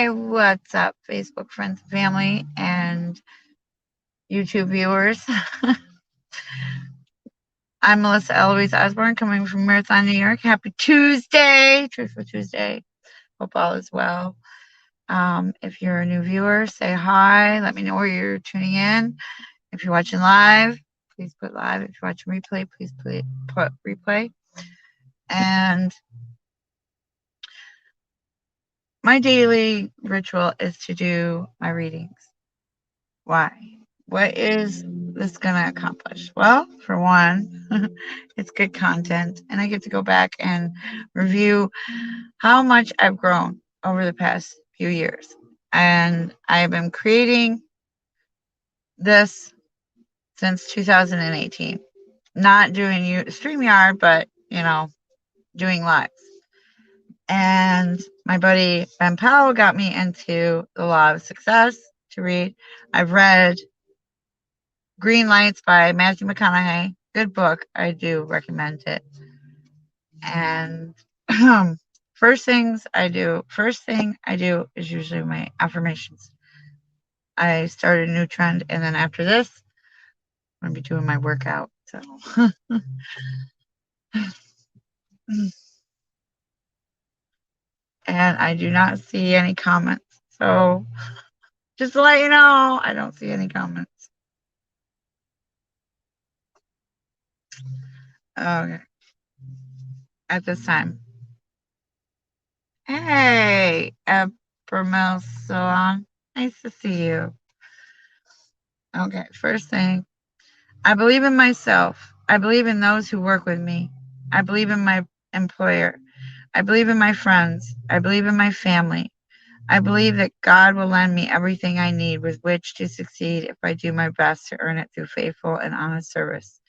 Hey, what's up, Facebook friends and family and YouTube viewers? I'm Melissa Eloise Osborne, coming from Marathon, New York. Happy Tuesday, Truthful Tuesday. Hope all is well. If you're a new viewer, say hi. Let me know where you're tuning in. If you're watching live, please put live. If you're watching replay, please put replay. And my daily ritual is to do my readings. Why? What is this going to accomplish? Well, for one, it's good content, and I get to go back and review how much I've grown over the past few years. And I've been creating this since 2018. Not doing StreamYard, but, doing lives. And my buddy Ben Powell got me into The Law of Success to read. I've read Green Lights by Matthew McConaughey. Good book. I do recommend it. And first thing I do is usually my affirmations. I started a new trend, and then after this, I'm going to be doing my workout. So and I do not see any comments. So just to let you know, I don't see any comments. Okay. At this time. Hey, Epermel Salon. Nice to see you. Okay, first thing. I believe in myself. I believe in those who work with me. I believe in my employer. I believe in my friends. I believe in my family. I believe that God will lend me everything I need with which to succeed if I do my best to earn it through faithful and honest service.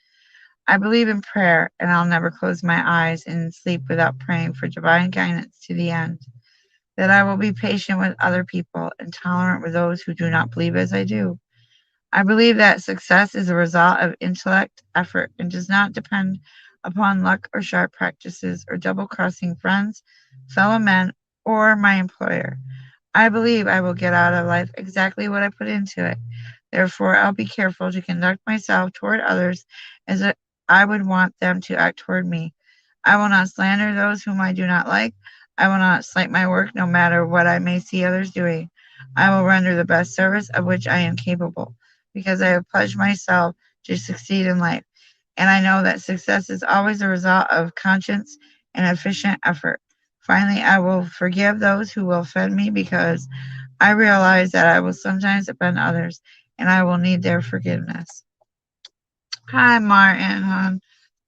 I believe in prayer, and I'll never close my eyes and sleep without praying for divine guidance to the end. That I will be patient with other people and tolerant with those who do not believe as I do. I believe that success is a result of intellect, effort, and does not depend upon luck or sharp practices or double-crossing friends, fellow men, or my employer. I believe I will get out of life exactly what I put into it. Therefore, I'll be careful to conduct myself toward others as I would want them to act toward me. I will not slander those whom I do not like. I will not slight my work no matter what I may see others doing. I will render the best service of which I am capable, because I have pledged myself to succeed in life, and I know that success is always a result of conscience and efficient effort. Finally, I will forgive those who will offend me, because I realize that I will sometimes offend others, and I will need their forgiveness. Hi, Martin, hon.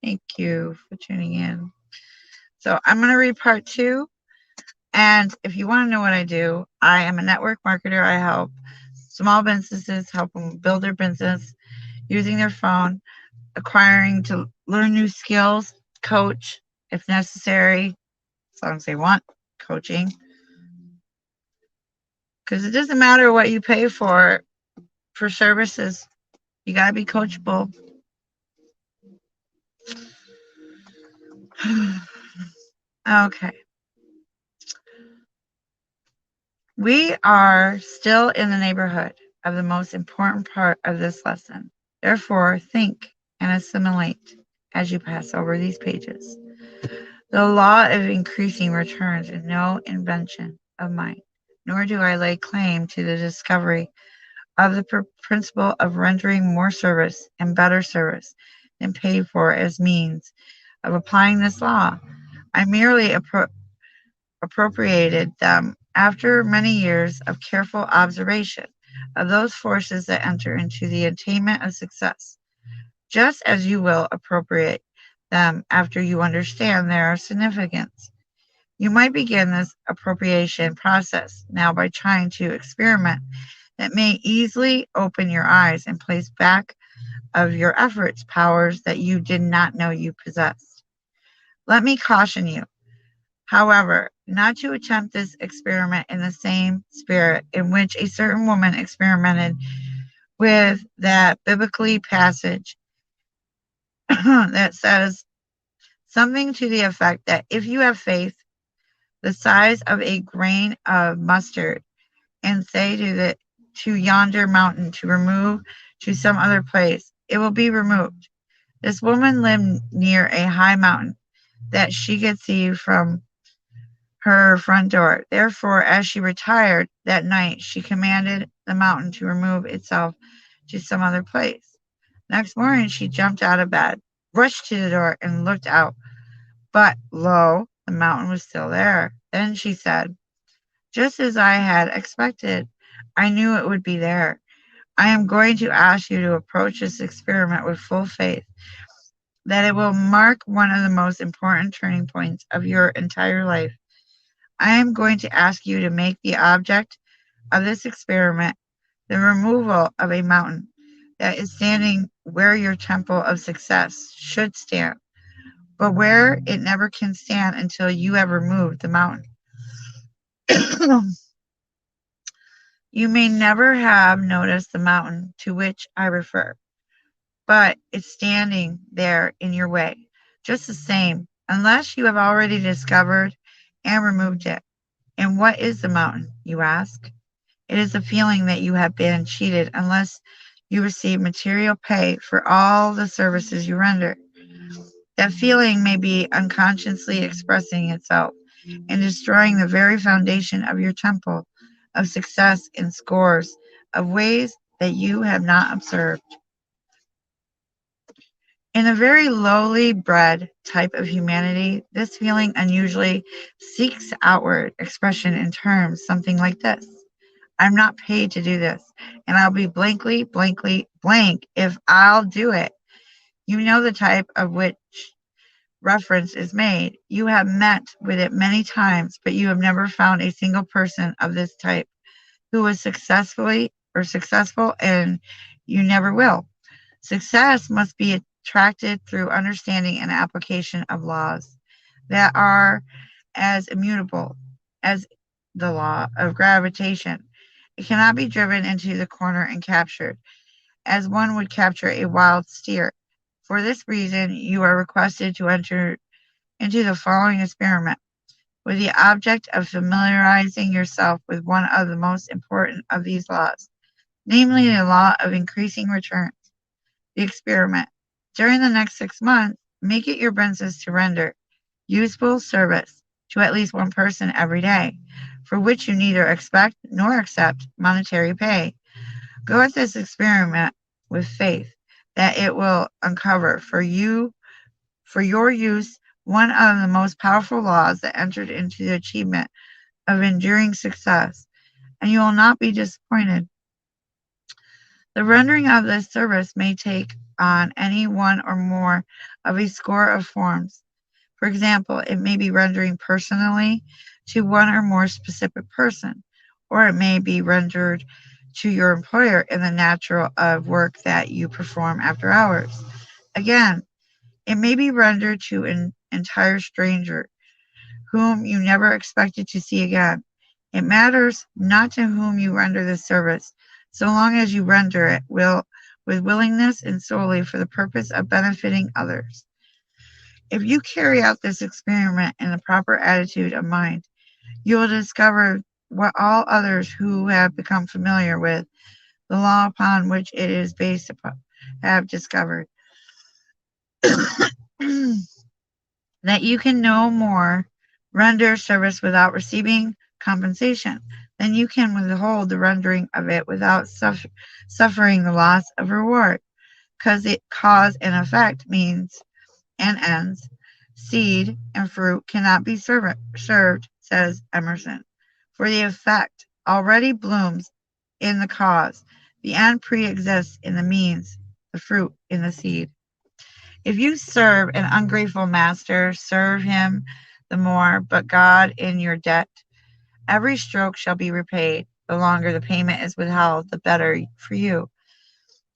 Thank you for tuning in. So I'm going to read part 2. And if you want to know what I do, I am a network marketer. I help small businesses help them build their business using their phone, acquiring to learn new skills, coach if necessary, as long as they want coaching. Because it doesn't matter what you pay for services. You got to be coachable. Okay. We are still in the neighborhood of the most important part of this lesson. Therefore, think and assimilate as you pass over these pages. The law of increasing returns is no invention of mine, nor do I lay claim to the discovery of the principle of rendering more service and better service than paid for as means of applying this law. I merely appropriated them after many years of careful observation of those forces that enter into the attainment of success, just as you will appropriate them after you understand their significance. You might begin this appropriation process now by trying to experiment that may easily open your eyes and place back of your efforts powers that you did not know you possessed. Let me caution you, however, not to attempt this experiment in the same spirit in which a certain woman experimented with that biblically passage that says something to the effect that if you have faith the size of a grain of mustard, and say to yonder mountain to remove to some other place. It will be removed. This woman lived near a high mountain that she could see from her front door. Therefore, as she retired that night, she commanded the mountain to remove itself to some other place. Next morning, she jumped out of bed, rushed to the door, and looked out. But lo, the mountain was still there. Then she said, just as I had expected, I knew it would be there. I am going to ask you to approach this experiment with full faith that it will mark one of the most important turning points of your entire life. I am going to ask you to make the object of this experiment the removal of a mountain that is standing where your temple of success should stand, but where it never can stand until you have removed the mountain. You may never have noticed the mountain to which I refer, but it's standing there in your way, just the same, unless you have already discovered and removed it. And what is the mountain, you ask? It is the feeling that you have been cheated unless you receive material pay for all the services you render. That feeling may be unconsciously expressing itself and destroying the very foundation of your temple of success in scores of ways that you have not observed. In a very lowly bred type of humanity, this feeling unusually seeks outward expression in terms something like this. I'm not paid to do this, and I'll be blankly blank if I'll do it. You know the type of which reference is made. You have met with it many times, but you have never found a single person of this type who was successful, and you never will. Success must be attracted through understanding and application of laws that are as immutable as the law of gravitation. It cannot be driven into the corner and captured, as one would capture a wild steer. For this reason, you are requested to enter into the following experiment, with the object of familiarizing yourself with one of the most important of these laws, namely the law of increasing returns. The experiment. During the next 6 months, make it your business to render useful service to at least one person every day, for which you neither expect nor accept monetary pay. Go at this experiment with faith that it will uncover for your use one of the most powerful laws that entered into the achievement of enduring success, and you will not be disappointed. The rendering of this service may take on any one or more of a score of forms. For example, it may be rendering personally to one or more specific person, or it may be rendered to your employer in the nature of work that you perform after hours. Again, it may be rendered to an entire stranger whom you never expected to see again. It matters not to whom you render this service, so long as you render it with willingness and solely for the purpose of benefiting others. If you carry out this experiment in the proper attitude of mind, you will discover what all others who have become familiar with the law upon which it is based upon have discovered. That you can no more render service without receiving compensation than you can withhold the rendering of it without suffering the loss of reward, because it cause and effect means and ends. Seed and fruit cannot be served, says Emerson, for the effect already blooms in the cause. The end pre-exists in the means, the fruit in the seed. If you serve an ungrateful master, serve him the more, but God in your debt. Every stroke shall be repaid. The longer the payment is withheld, the better for you.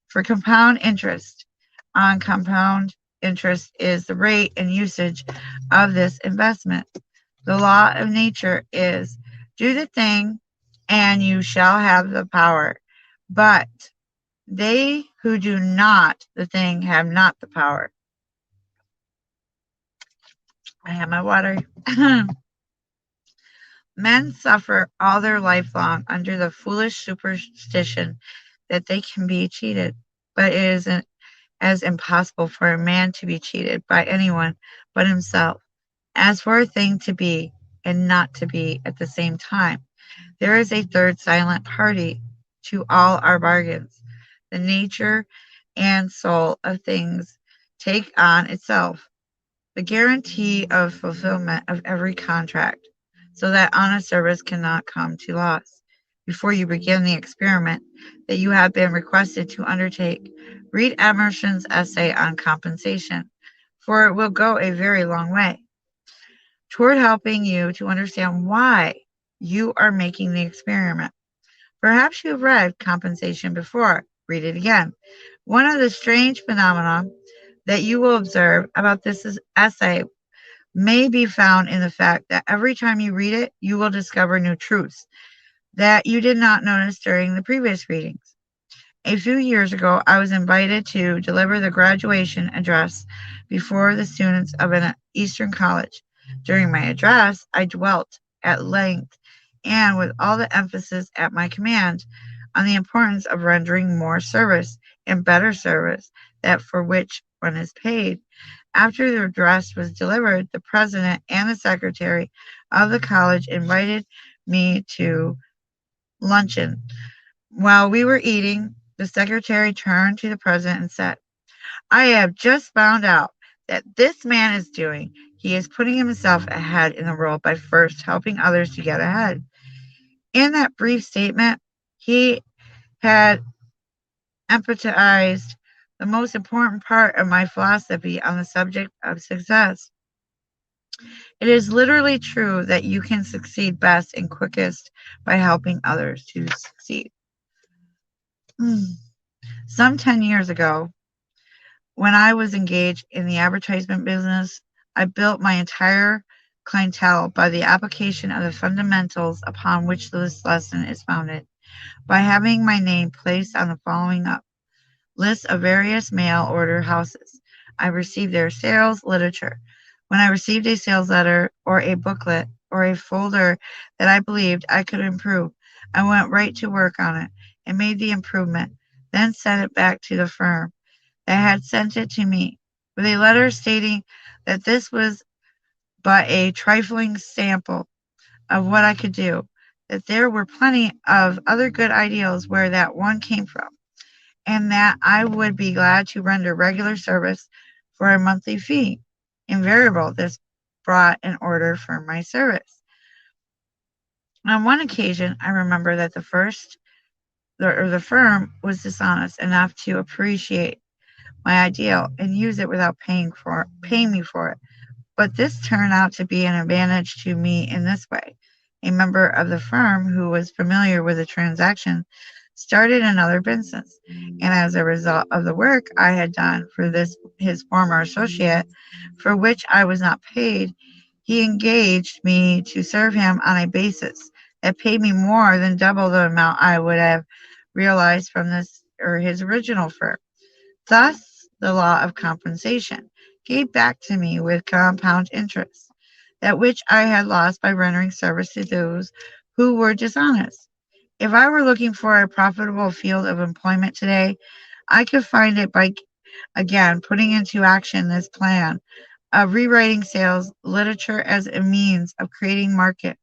For compound interest on compound interest is the rate and usage of this investment. The law of nature is do the thing and you shall have the power. But they who do not the thing have not the power. I have my water. Men suffer all their life long under the foolish superstition that they can be cheated, but it isn't as impossible for a man to be cheated by anyone but himself as for a thing to be and not to be at the same time. There is a third silent party to all our bargains. The nature and soul of things take on itself the guarantee of fulfillment of every contract, so that honest service cannot come to loss. Before you begin the experiment that you have been requested to undertake, read Emerson's essay on compensation, for it will go a very long way toward helping you to understand why you are making the experiment. Perhaps you have read compensation before. Read it again. One of the strange phenomena that you will observe about this essay may be found in the fact that every time you read it, you will discover new truths that you did not notice during the previous readings. A few years ago, I was invited to deliver the graduation address before the students of an Eastern college. During my address, I dwelt at length and with all the emphasis at my command on the importance of rendering more service and better service that for which one is paid. After the address was delivered, the president and the secretary of the college invited me to luncheon. While we were eating, the secretary turned to the president and said, I have just found out that this man is doing. He is putting himself ahead in the world by first helping others to get ahead. In that brief statement, he had emphasized the most important part of my philosophy on the subject of success. It is literally true that you can succeed best and quickest by helping others to succeed. Some 10 years ago, when I was engaged in the advertisement business, I built my entire clientele by the application of the fundamentals upon which this lesson is founded, by having my name placed on the following up list of various mail order houses. I received their sales literature. When I received a sales letter or a booklet or a folder that I believed I could improve, I went right to work on it and made the improvement, then sent it back to the firm that had sent it to me with a letter stating that this was but a trifling sample of what I could do, that there were plenty of other good ideals where that one came from, and that I would be glad to render regular service for a monthly fee. Invariable, this brought an order for my service. On one occasion, I remember that the firm was dishonest enough to appreciate my ideal and use it without paying me for it. But this turned out to be an advantage to me in this way. A member of the firm who was familiar with the transaction started another business, and as a result of the work I had done for his former associate, for which I was not paid, he engaged me to serve him on a basis that paid me more than double the amount I would have realized from his original firm. Thus, the law of compensation gave back to me with compound interest that which I had lost by rendering service to those who were dishonest. If I were looking for a profitable field of employment today, I could find it by again putting into action this plan of rewriting sales literature as a means of creating market.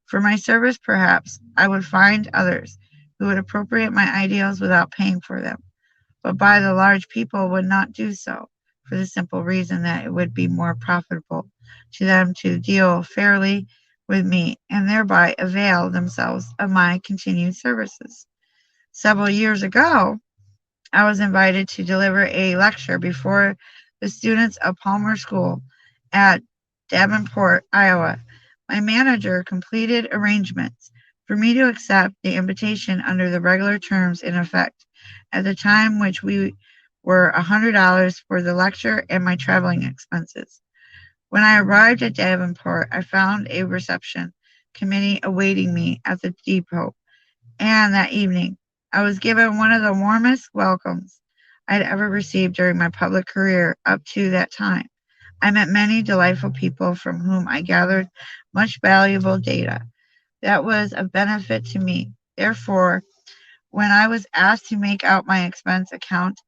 For my service, perhaps, I would find others who would appropriate my ideals without paying for them, but by the large people would not do so, for the simple reason that it would be more profitable to them to deal fairly with me and thereby avail themselves of my continued services. Several years ago, I was invited to deliver a lecture before the students of Palmer School at Davenport, Iowa. My manager completed arrangements for me to accept the invitation under the regular terms in effect, at the time which we were $100 for the lecture and my traveling expenses. When I arrived at Davenport, I found a reception committee awaiting me at the depot, and that evening I was given one of the warmest welcomes I had ever received during my public career up to that time. I met many delightful people from whom I gathered much valuable data. that was of benefit to me. Therefore, when I was asked to make out my expense account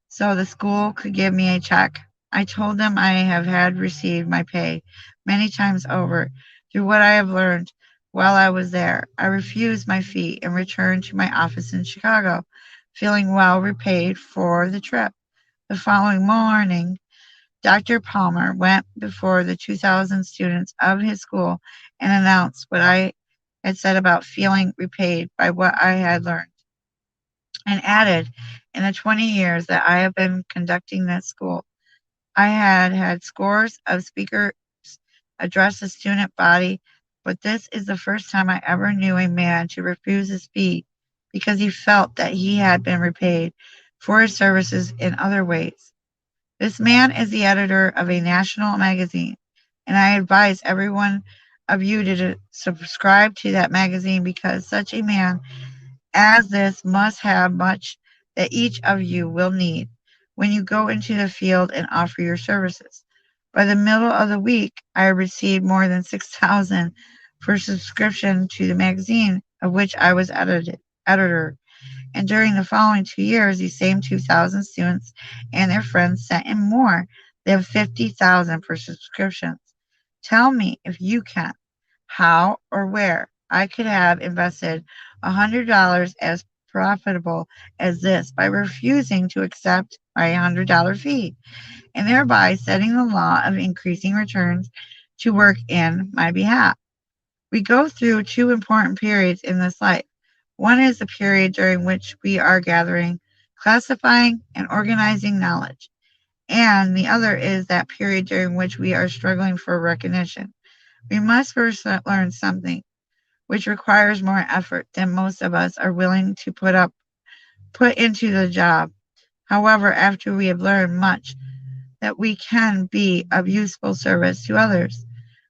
so the school could give me a check, I told them I have had received my pay many times over through what I have learned while I was there. I refused my fee and returned to my office in Chicago, feeling well repaid for the trip. The following morning, Dr. Palmer went before the 2,000 students of his school and announced what I had said about feeling repaid by what I had learned, and added, in the 20 years that I have been conducting that school, I had had scores of speakers address the student body, but this is the first time I ever knew a man to refuse his fee because he felt that he had been repaid for his services in other ways. This man is the editor of a national magazine, and I advise every one of you to subscribe to that magazine because such a man as this must have much that each of you will need when you go into the field and offer your services. By the middle of the week, I received more than 6,000 for subscription to the magazine of which I was editor. And during the following 2 years, these same 2,000 students and their friends sent in more than 50,000 for subscriptions. Tell me if you can, how or where I could have invested $100 as profitable as this by refusing to accept my $100 fee and thereby setting the law of increasing returns to work in my behalf. We go through two important periods in this life. One is the period during which we are gathering, classifying, and organizing knowledge, and the other is that period during which we are struggling for recognition. We must first learn something which requires more effort than most of us are willing to put into the job. However, after we have learned much that we can be of useful service to others,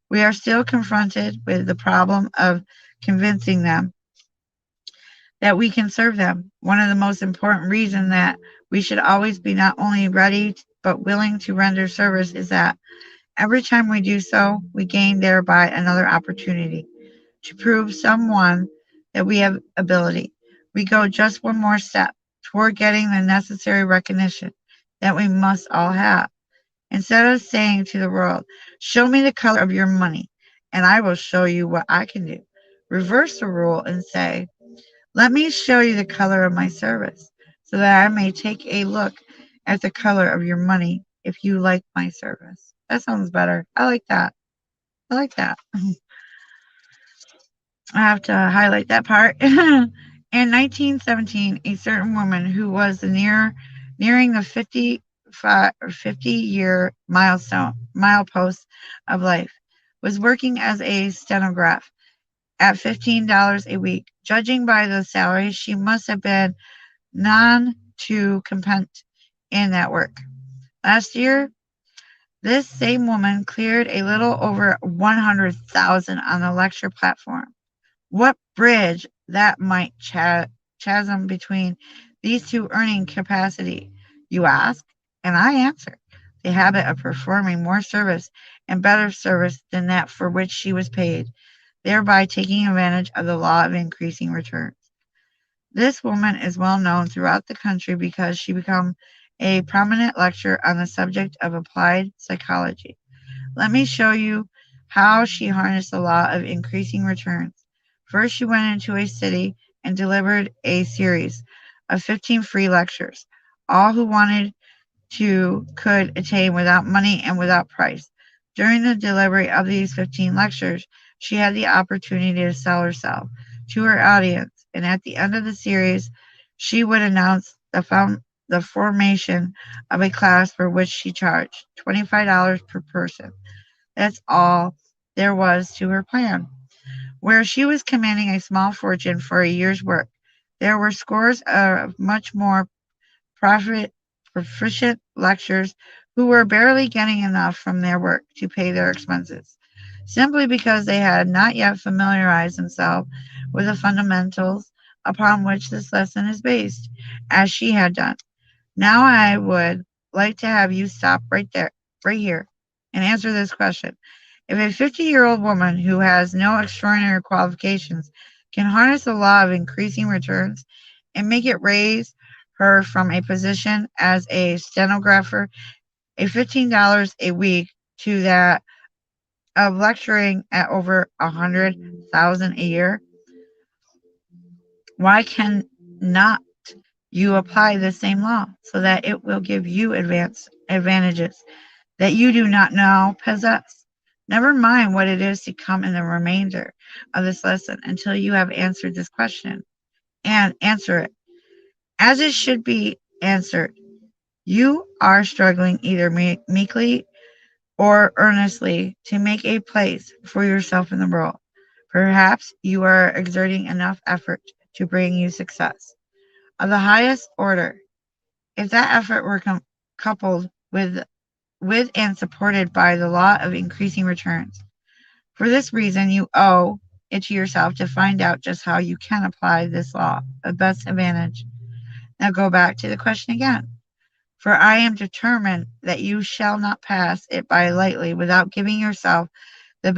we are still confronted with the problem of convincing them that we can serve them. One of the most important reasons that we should always be not only ready but willing to render service is that every time we do so, we gain thereby another opportunity to prove someone that we have ability. We go just one more step toward getting the necessary recognition that we must all have. Instead of saying to the world, show me the color of your money, and I will show you what I can do, reverse the rule and say, let me show you the color of my service, so that I may take a look at the color of your money if you like my service. That sounds better. I like that. I like that. I have to highlight that part. In 1917, a certain woman who was nearing the 50-year milepost of life was working as a stenograph at $15 a week. Judging by the salary, she must have been none too content in that work. Last year, this same woman cleared a little over 100,000 on the lecture platform. What bridge that might chasm between these two earning capacity, you ask, and I answer. The habit of performing more service and better service than that for which she was paid, thereby taking advantage of the law of increasing returns. This woman is well known throughout the country because she became a prominent lecturer on the subject of applied psychology. Let me show you how she harnessed the law of increasing returns. First, she went into a city and delivered a series of 15 free lectures. All who wanted to could attain without money and without price. During the delivery of these 15 lectures, she had the opportunity to sell herself to her audience, and at the end of the series, she would announce the formation of a class for which she charged $25 per person. That's all there was to her plan. Where she was commanding a small fortune for a year's work, there were scores of much more profit, proficient lecturers who were barely getting enough from their work to pay their expenses, simply because they had not yet familiarized themselves with the fundamentals upon which this lesson is based, as she had done. Now I would like to have you stop right here, and answer this question. If a 50-year-old woman who has no extraordinary qualifications can harness the law of increasing returns and make it raise her from a position as a stenographer a $15 a week to that of lecturing at over 100,000 a year, why can not you apply the same law so that it will give you advantages that you do not now possess? Never mind what it is to come in the remainder of this lesson until you have answered this question, and answer it as it should be answered. You are struggling either meekly or earnestly to make a place for yourself in the world. Perhaps you are exerting enough effort to bring you success of the highest order. If that effort were coupled with and supported by the law of increasing returns. For this reason, you owe it to yourself to find out just how you can apply this law of best advantage. Now go back to the question again. For I am determined that you shall not pass it by lightly without giving yourself the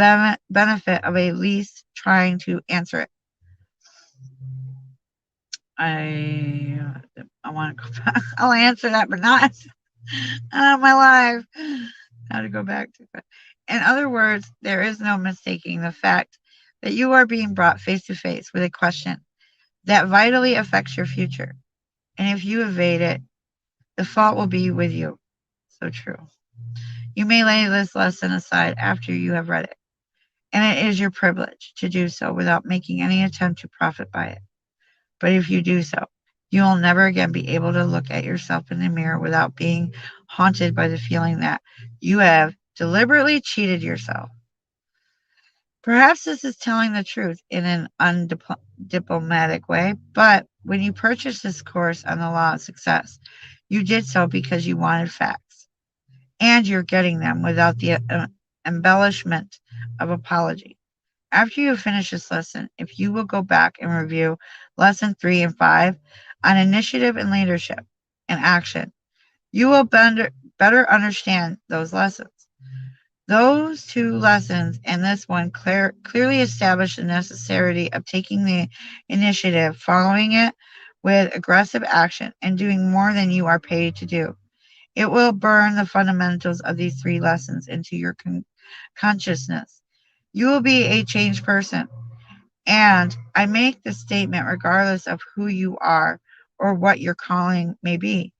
benefit of at least trying to answer it. I want to go back. I'll answer that, but not my life. How to go back to it. In other words, there is no mistaking the fact that you are being brought face to face with a question that vitally affects your future. And if you evade it, the fault will be with you. So true. You may lay this lesson aside after you have read it, and it is your privilege to do so without making any attempt to profit by it. But if you do so, you will never again be able to look at yourself in the mirror without being haunted by the feeling that you have deliberately cheated yourself. Perhaps this is telling the truth in an undiplomatic way, but when you purchased this course on the law of success, you did so because you wanted facts, and you're getting them without the embellishment of apology. After you finish this lesson, if you will go back and review lesson 3 and 5 on initiative and leadership and action, you will better understand those lessons. Those two lessons and this one clearly establish the necessity of taking the initiative, following it with aggressive action, and doing more than you are paid to do. It will burn the fundamentals of these three lessons into your consciousness. You will be a changed person. And I make this statement regardless of who you are or what your calling may be.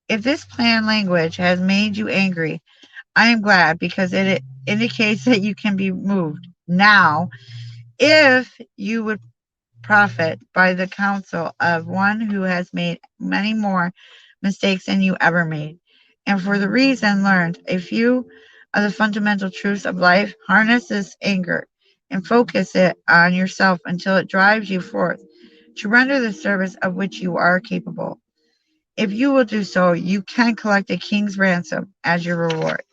If this planned language has made you angry, I am glad because it indicates that you can be moved. Now, if you would profit by the counsel of one who has made many more mistakes than you ever made, and for the reason learned a few of the fundamental truths of life, harness this anger and focus it on yourself until it drives you forth to render the service of which you are capable. If you will do so, you can collect a king's ransom as your reward.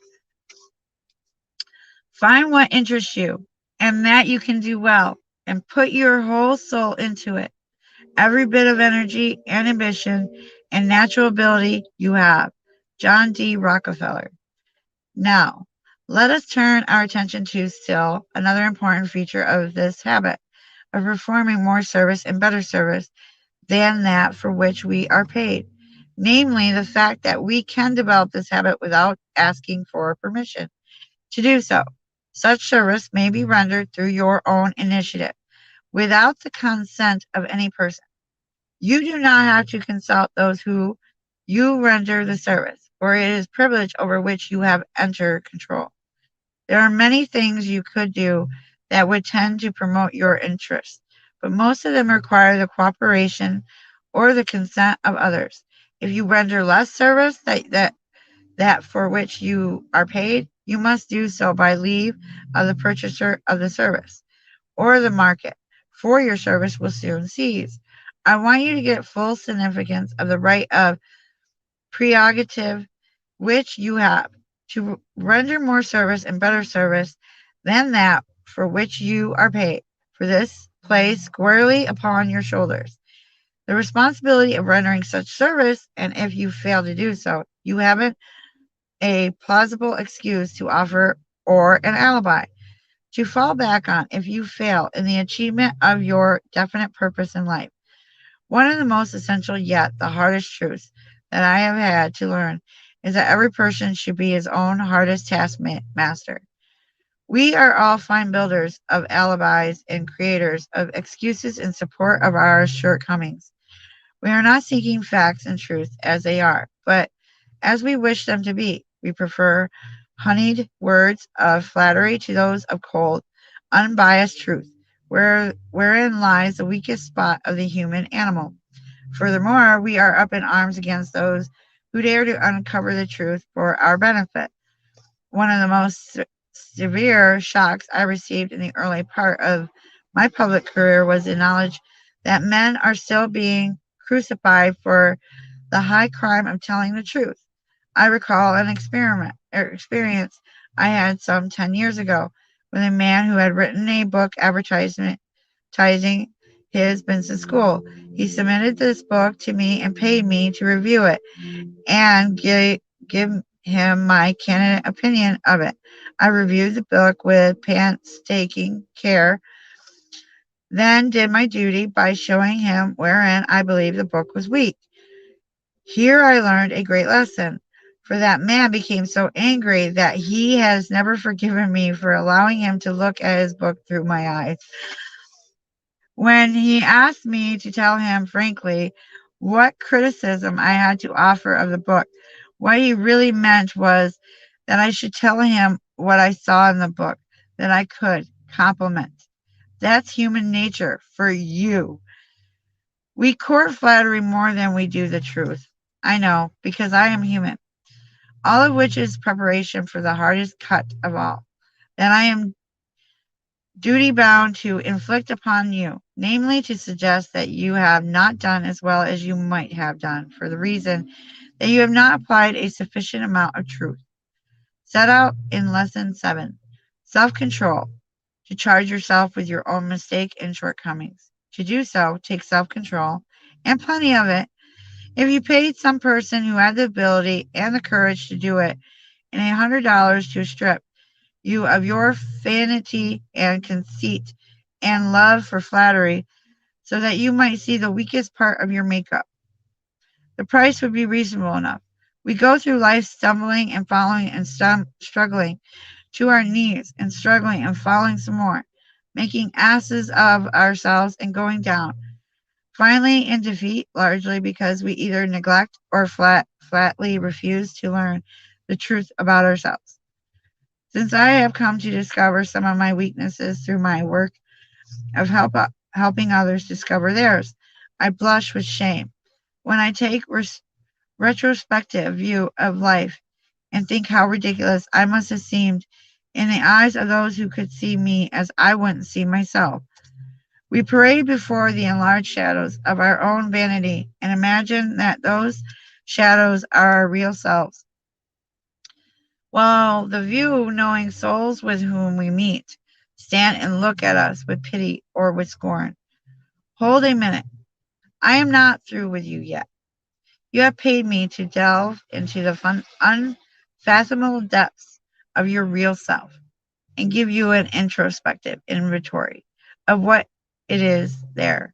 Find what interests you and that you can do well, and put your whole soul into it. Every bit of energy and ambition and natural ability you have. John D. Rockefeller. Now, let us turn our attention to still another important feature of this habit of performing more service and better service than that for which we are paid, namely the fact that we can develop this habit without asking for permission to do so. Such service may be rendered through your own initiative, without the consent of any person. You do not have to consult those who you render the service, for it is privilege over which you have entered control. There are many things you could do that would tend to promote your interests, but most of them require the cooperation or the consent of others. If you render less service that for which you are paid, you must do so by leave of the purchaser of the service or the market, for your service will soon cease. I want you to get full significance of the right of prerogative which you have to render more service and better service than that for which you are paid. For this plays squarely upon your shoulders the responsibility of rendering such service, and if you fail to do so, you haven't a plausible excuse to offer or an alibi to fall back on if you fail in the achievement of your definite purpose in life. One of the most essential yet the hardest truths that I have had to learn is that every person should be his own hardest taskmaster. We are all fine builders of alibis and creators of excuses in support of our shortcomings. We are not seeking facts and truth as they are, but as we wish them to be. We prefer honeyed words of flattery to those of cold, unbiased truth, wherein lies the weakest spot of the human animal. Furthermore, we are up in arms against those who dare to uncover the truth for our benefit. One of the most severe shocks I received in the early part of my public career was the knowledge that men are still being crucified for the high crime of telling the truth. I recall an experience I had some 10 years ago with a man who had written a book advertising his business school. He submitted this book to me and paid me to review it and give him my candid opinion of it. I reviewed the book with painstaking care, then did my duty by showing him wherein I believed the book was weak. Here I learned a great lesson, for that man became so angry that he has never forgiven me for allowing him to look at his book through my eyes. When he asked me to tell him frankly what criticism I had to offer of the book, what he really meant was that I should tell him what I saw in the book, that I could compliment. That's human nature for you. We court flattery more than we do the truth. I know, because I am human. All of which is preparation for the hardest cut of all, that I am duty bound to inflict upon you, namely to suggest that you have not done as well as you might have done, for the reason that you have not applied a sufficient amount of truth. Set out in lesson 7, self control, to charge yourself with your own mistake and shortcomings. To do so, take self control, and plenty of it. If you paid some person who had the ability and the courage to do it in $100 to strip you of your vanity and conceit and love for flattery so that you might see the weakest part of your makeup, the price would be reasonable enough. We go through life stumbling and falling and struggling to our knees and struggling and falling some more, making asses of ourselves and going down, finally in defeat, largely because we either neglect or flatly refuse to learn the truth about ourselves. Since I have come to discover some of my weaknesses through my work of helping others discover theirs, I blush with shame when I take retrospective view of life and think how ridiculous I must have seemed in the eyes of those who could see me as I wouldn't see myself. We parade before the enlarged shadows of our own vanity and imagine that those shadows are our real selves, while the view knowing souls with whom we meet stand and look at us with pity or with scorn. Hold a minute. I am not through with you yet. You have paid me to delve into the unfathomable depths of your real self and give you an introspective inventory of what it is there.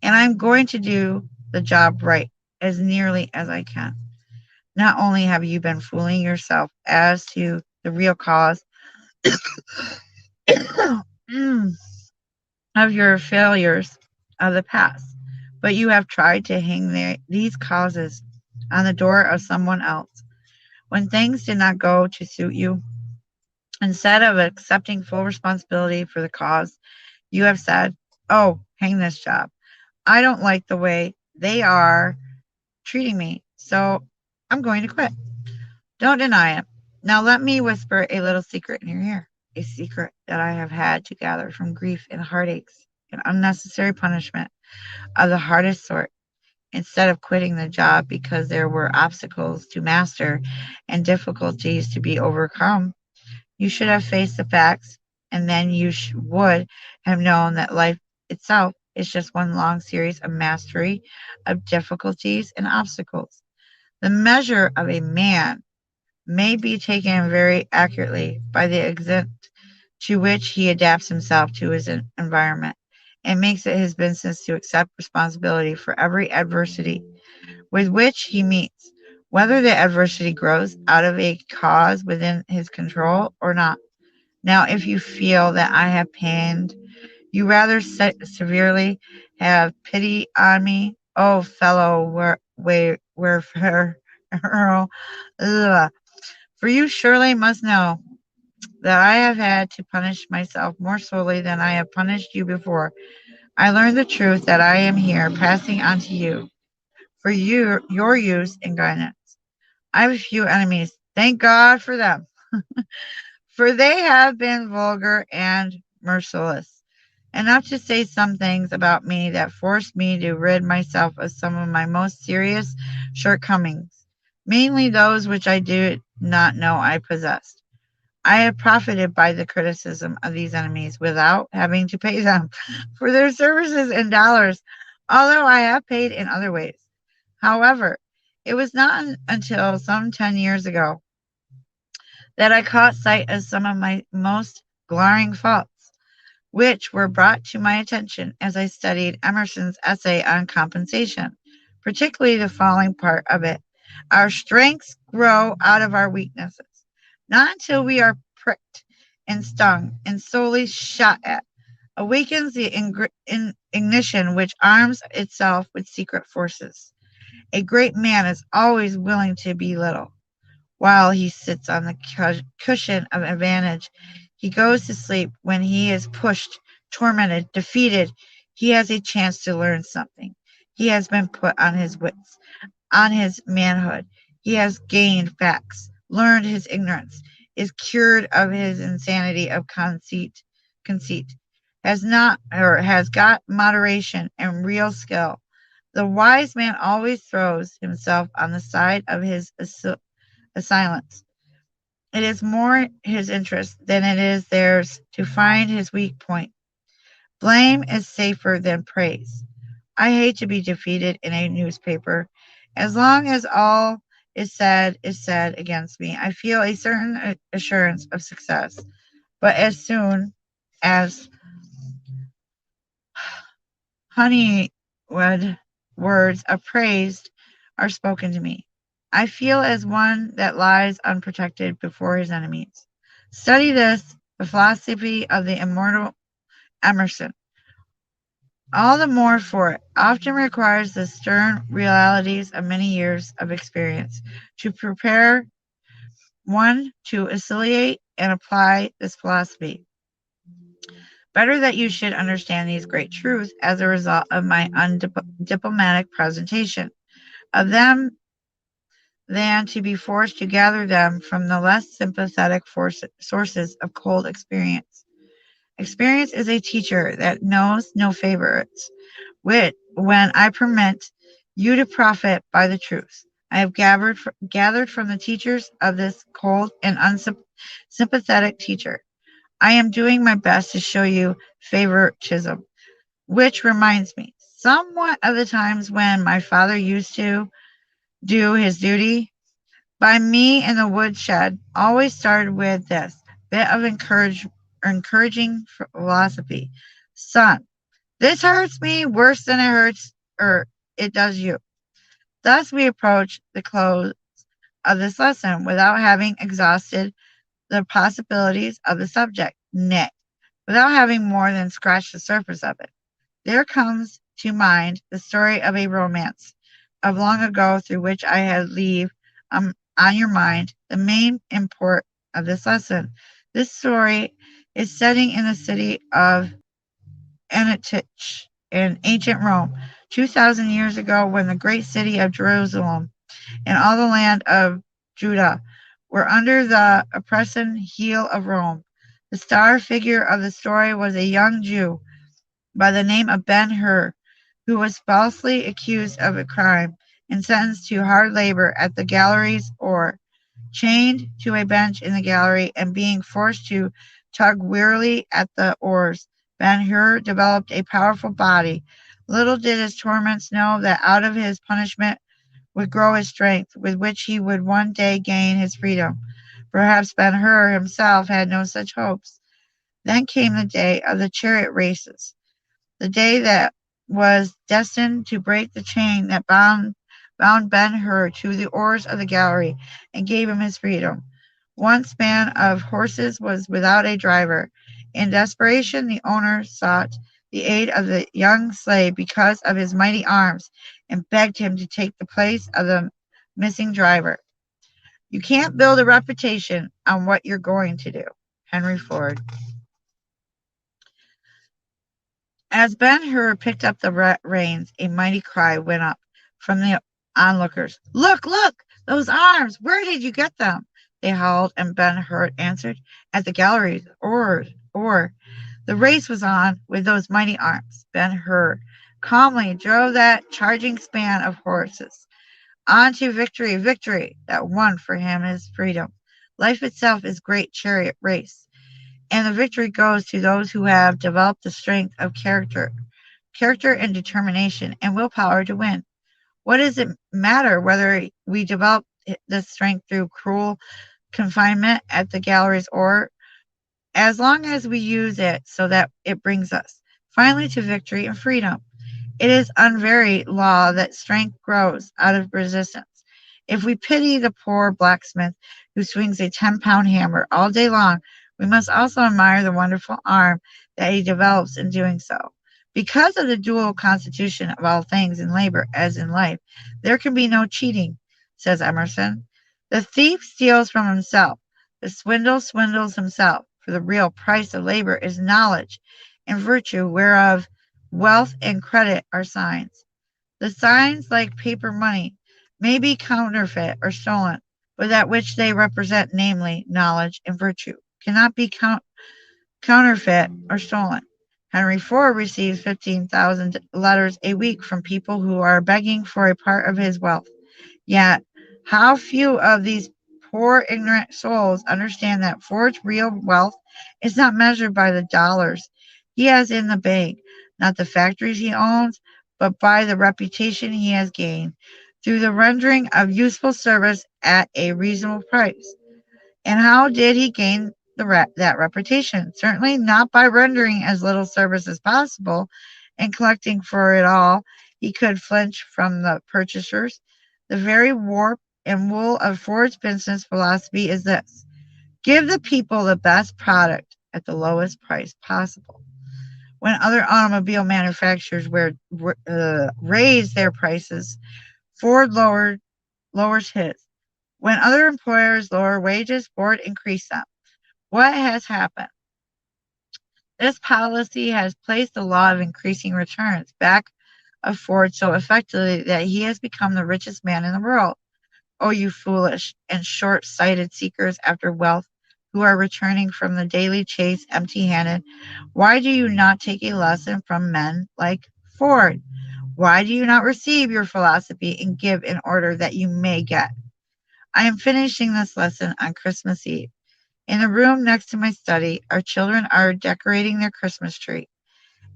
And I'm going to do the job right as nearly as I can. Not only have you been fooling yourself as to the real cause of your failures of the past, but you have tried to hang these causes on the door of someone else. When things did not go to suit you, instead of accepting full responsibility for the cause, you have said, "Oh, hang this job. I don't like the way they are treating me, so I'm going to quit." Don't deny it. Now let me whisper a little secret in your ear, a secret that I have had to gather from grief and heartaches and unnecessary punishment of the hardest sort. Instead of quitting the job because there were obstacles to master and difficulties to be overcome, you should have faced the facts, and then you would have known that life itself is just one long series of mastery of difficulties and obstacles. The measure of a man may be taken very accurately by the extent to which he adapts himself to his environment and makes it his business to accept responsibility for every adversity with which he meets, whether the adversity grows out of a cause within his control or not. Now, if you feel that I have pained you rather severely, have pity on me, oh fellow warfare, Earl. Ugh. For you surely must know that I have had to punish myself more sorely than I have punished you before. I learned the truth that I am here passing on to you for your use and guidance. I have a few enemies. Thank God for them, for they have been vulgar and merciless enough to say some things about me that forced me to rid myself of some of my most serious shortcomings, mainly those which I did not know I possessed. I have profited by the criticism of these enemies without having to pay them for their services in dollars, although I have paid in other ways. However, it was not until some 10 years ago that I caught sight of some of my most glaring faults, which were brought to my attention as I studied Emerson's essay on compensation, particularly the following part of it. Our strengths grow out of our weaknesses, not until we are pricked and stung and sorely shot at, awakens the ignition which arms itself with secret forces. A great man is always willing to be little. While he sits on the cushion of advantage, he goes to sleep when he is pushed, tormented, defeated. He has a chance to learn something. He has been put on his wits, on his manhood. He has gained facts, learned his ignorance, is cured of his insanity of conceit, has not or has got moderation and real skill. The wise man always throws himself on the side of his assailants. It is more his interest than it is theirs to find his weak point. Blame is safer than praise. I hate to be defeated in a newspaper. As long as all is said against me, I feel a certain assurance of success. But as soon as honeywood words of praise are spoken to me, I feel as one that lies unprotected before his enemies. Study this, the philosophy of the immortal Emerson. All the more for it often requires the stern realities of many years of experience to prepare one to assimilate and apply this philosophy. Better that you should understand these great truths as a result of my undiplomatic presentation of them than to be forced to gather them from the less sympathetic sources of cold experience. Experience is a teacher that knows no favorites. When I permit you to profit by the truth I have gathered from the teachers of this cold and unsympathetic teacher, I am doing my best to show you favoritism, which reminds me somewhat of the times when my father used to do his duty by me in the woodshed. Always started with this bit of encouraging philosophy. Son, this hurts me worse than it hurts or it does you. Thus we approach the close of this lesson without having exhausted the possibilities of the subject, nay, without having more than scratched the surface of it. There comes to mind the story of a romance of long ago through which I had leave on your mind the main import of this lesson. This story is setting in the city of Antioch in ancient Rome, 2,000 years ago, when the great city of Jerusalem and all the land of Judah were under the oppressing heel of Rome. The star figure of the story was a young Jew by the name of Ben-Hur, who was falsely accused of a crime and sentenced to hard labor at the galleries or chained to a bench in the gallery and being forced to tug wearily at the oars. Ben-Hur developed a powerful body. Little did his torments know that out of his punishment would grow his strength, with which he would one day gain his freedom. Perhaps Ben-Hur himself had no such hopes. Then came the day of the chariot races, the day that was destined to break the chain that bound Ben-Hur to the oars of the gallery and gave him his freedom. One span of horses was without a driver. In desperation, the owner sought the aid of the young slave because of his mighty arms and begged him to take the place of the missing driver. You can't build a reputation on what you're going to do. Henry Ford. As Ben-Hur picked up the reins, a mighty cry went up from the onlookers. "Look, look! Those arms! Where did you get them?" they howled, and Ben-Hur answered, "At the galleries, or the race was on with those mighty arms." Ben-Hur calmly drove that charging span of horses on to victory, victory that won for him his freedom. Life itself is great chariot race, and the victory goes to those who have developed the strength of character and determination and willpower to win. What does it matter whether we develop this strength through cruel confinement at the galleries, or as long as we use it so that it brings us finally to victory and freedom? It is unvaried law that strength grows out of resistance. If we pity the poor blacksmith who swings a 10-pound hammer all day long, we must also admire the wonderful arm that he develops in doing so. Because of the dual constitution of all things in labor as in life, there can be no cheating, says Emerson. The thief steals from himself. The swindler swindles himself, for the real price of labor is knowledge and virtue, whereof wealth and credit are signs. The signs, like paper money, may be counterfeit or stolen, but that which they represent, namely, knowledge and virtue, cannot be counterfeit or stolen. Henry Ford receives 15,000 letters a week from people who are begging for a part of his wealth. Yet, how few of these poor, ignorant souls understand that Ford's real wealth is not measured by the dollars he has in the bank, not the factories he owns, but by the reputation he has gained through the rendering of useful service at a reasonable price. And how did he gain that reputation? Certainly not by rendering as little service as possible and collecting for it all he could flinch from the purchasers. The very warp and wool of Ford's business philosophy is this: give the people the best product at the lowest price possible. When other automobile manufacturers raised their prices, Ford lowers his. When other employers lower wages, Ford increased them. What has happened? This policy has placed the law of increasing returns back of Ford so effectively that he has become the richest man in the world. Oh, you foolish and short-sighted seekers after wealth who are returning from the daily chase empty-handed, why do you not take a lesson from men like Ford? Why do you not receive your philosophy and give in order that you may get? I am finishing this lesson on Christmas Eve. In the room next to my study, our children are decorating their Christmas tree,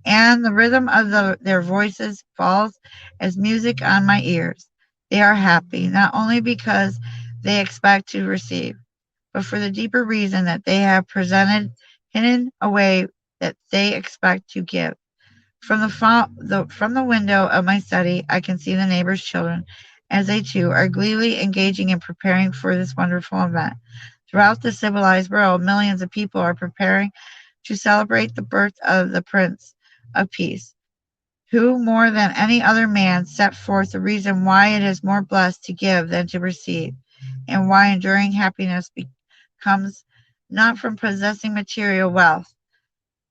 and the rhythm of their voices falls as music on my ears. They are happy, not only because they expect to receive, but for the deeper reason that they have presented hidden away that they expect to give. From the window of my study, I can see the neighbors' children, as they too are gleefully engaging in preparing for this wonderful event. Throughout the civilized world, millions of people are preparing to celebrate the birth of the Prince of Peace, who more than any other man set forth the reason why it is more blessed to give than to receive, and why enduring happiness comes not from possessing material wealth,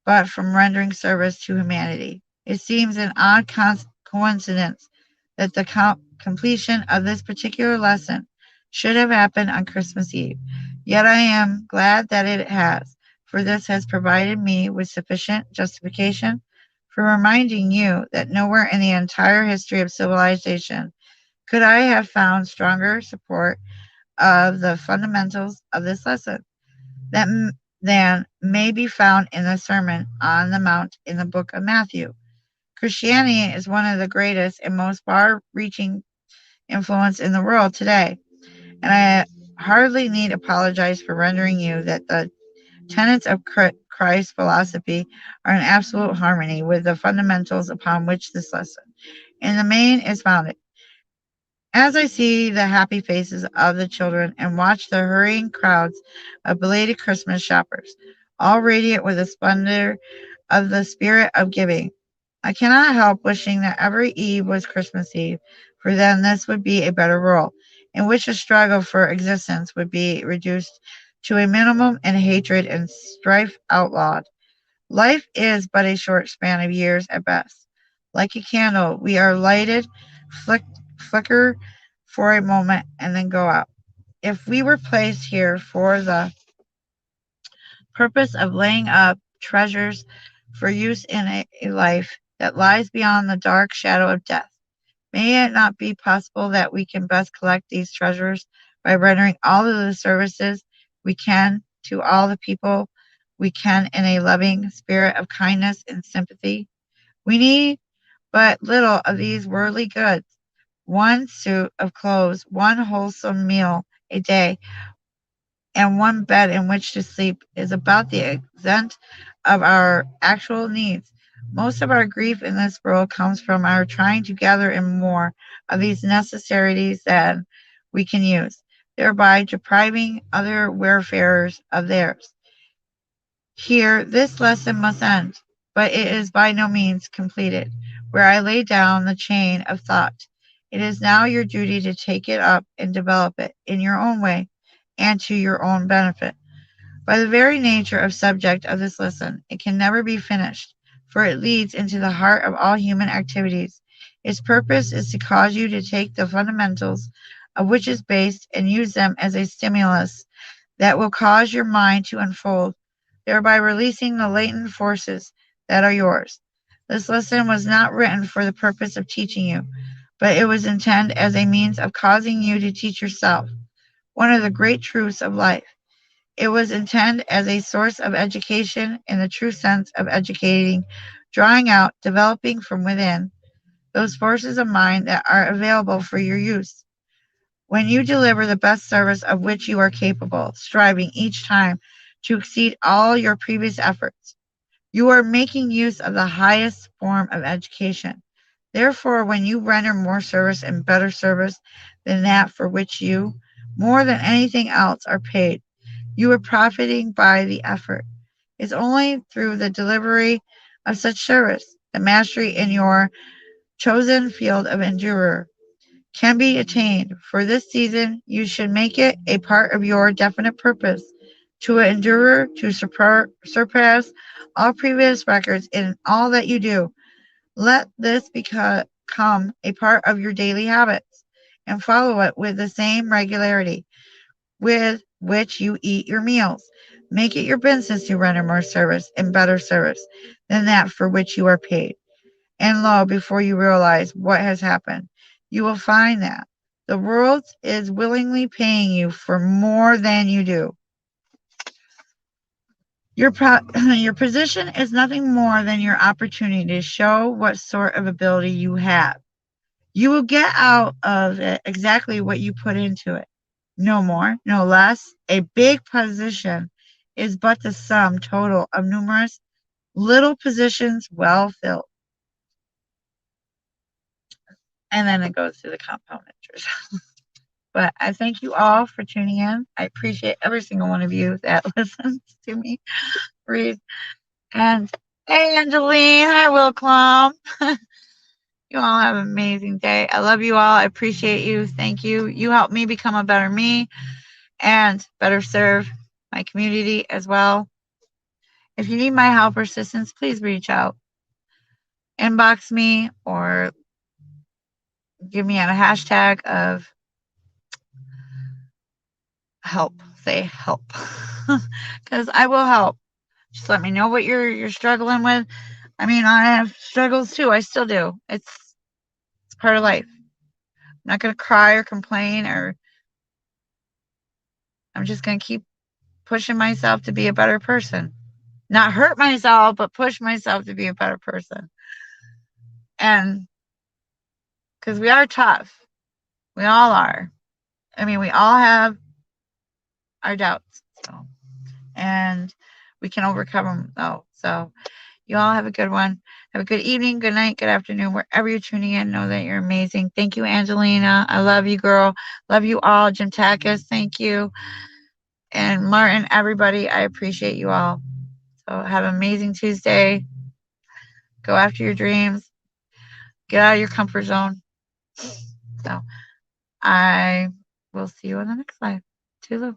but from rendering service to humanity. It seems an odd coincidence that the completion of this particular lesson should have happened on Christmas Eve. Yet I am glad that it has, for this has provided me with sufficient justification for reminding you that nowhere in the entire history of civilization could I have found stronger support of the fundamentals of this lesson than may be found in the Sermon on the Mount in the book of Matthew. Christianity is one of the greatest and most far-reaching influence in the world today. And I hardly need apologize for rendering you that the tenets of Christ's philosophy are in absolute harmony with the fundamentals upon which this lesson, in the main, is founded. As I see the happy faces of the children and watch the hurrying crowds of belated Christmas shoppers, all radiant with the splendor of the spirit of giving, I cannot help wishing that every eve was Christmas Eve, for then this would be a better world, in which the struggle for existence would be reduced to a minimum and hatred and strife outlawed. Life is but a short span of years at best. Like a candle, we are lighted, flick, flicker for a moment, and then go out. If we were placed here for the purpose of laying up treasures for use in a life that lies beyond the dark shadow of death, may it not be possible that we can best collect these treasures by rendering all of the services we can to all the people we can in a loving spirit of kindness and sympathy? We need but little of these worldly goods. One suit of clothes, one wholesome meal a day, and one bed in which to sleep is about the extent of our actual needs. Most of our grief in this world comes from our trying to gather in more of these necessities than we can use, thereby depriving other wayfarers of theirs. Here this lesson must end, but it is by no means completed. Where I lay down the chain of thought, it is now your duty to take it up and develop it in your own way and to your own benefit. By the very nature of subject of this lesson, it can never be finished, for it leads into the heart of all human activities. Its purpose is to cause you to take the fundamentals of which is based and use them as a stimulus that will cause your mind to unfold, thereby releasing the latent forces that are yours. This lesson was not written for the purpose of teaching you, but it was intended as a means of causing you to teach yourself one of the great truths of life. It was intended as a source of education in the true sense of educating, drawing out, developing from within those forces of mind that are available for your use. When you deliver the best service of which you are capable, striving each time to exceed all your previous efforts, you are making use of the highest form of education. Therefore, when you render more service and better service than that for which you, more than anything else, are paid, you are profiting by the effort. It's only through the delivery of such service that mastery in your chosen field of endurer can be attained. For this season, you should make it a part of your definite purpose to endure to surpass all previous records in all that you do. Let this become a part of your daily habits and follow it with the same regularity with which you eat your meals. Make it your business to render more service and better service than that for which you are paid. And lo, before you realize what has happened, you will find that the world is willingly paying you for more than you do. Your position is nothing more than your opportunity to show what sort of ability you have. You will get out of it exactly what you put into it. No more, no less. A big position is but the sum total of numerous little positions well filled. And then it goes through the compound interest. But I thank you all for tuning in. I appreciate every single one of you that listens to me read. And hey, Angeline, hi, Wilclum. You all have an amazing day. I love you all. I appreciate you. Thank you. You helped me become a better me and better serve my community as well. If you need my help or assistance, please reach out. Inbox me or give me a hashtag of help. Say help. Because I will help. Just let me know what you're struggling with. I mean, I have struggles too. I still do. It's part of life. I'm not gonna cry or complain, or I'm just gonna keep pushing myself to be a better person. Not hurt myself, but push myself to be a better person. And because we are tough. We all are. I mean, we all have our doubts. So, and we can overcome them though. So, you all have a good one. Have a good evening, good night, good afternoon, wherever you're tuning in. Know that you're amazing. Thank you, Angelina. I love you, girl. Love you all. Jim Takis, thank you. And Martin, everybody, I appreciate you all. So have an amazing Tuesday. Go after your dreams. Get out of your comfort zone. So I will see you on the next live. Toodaloo.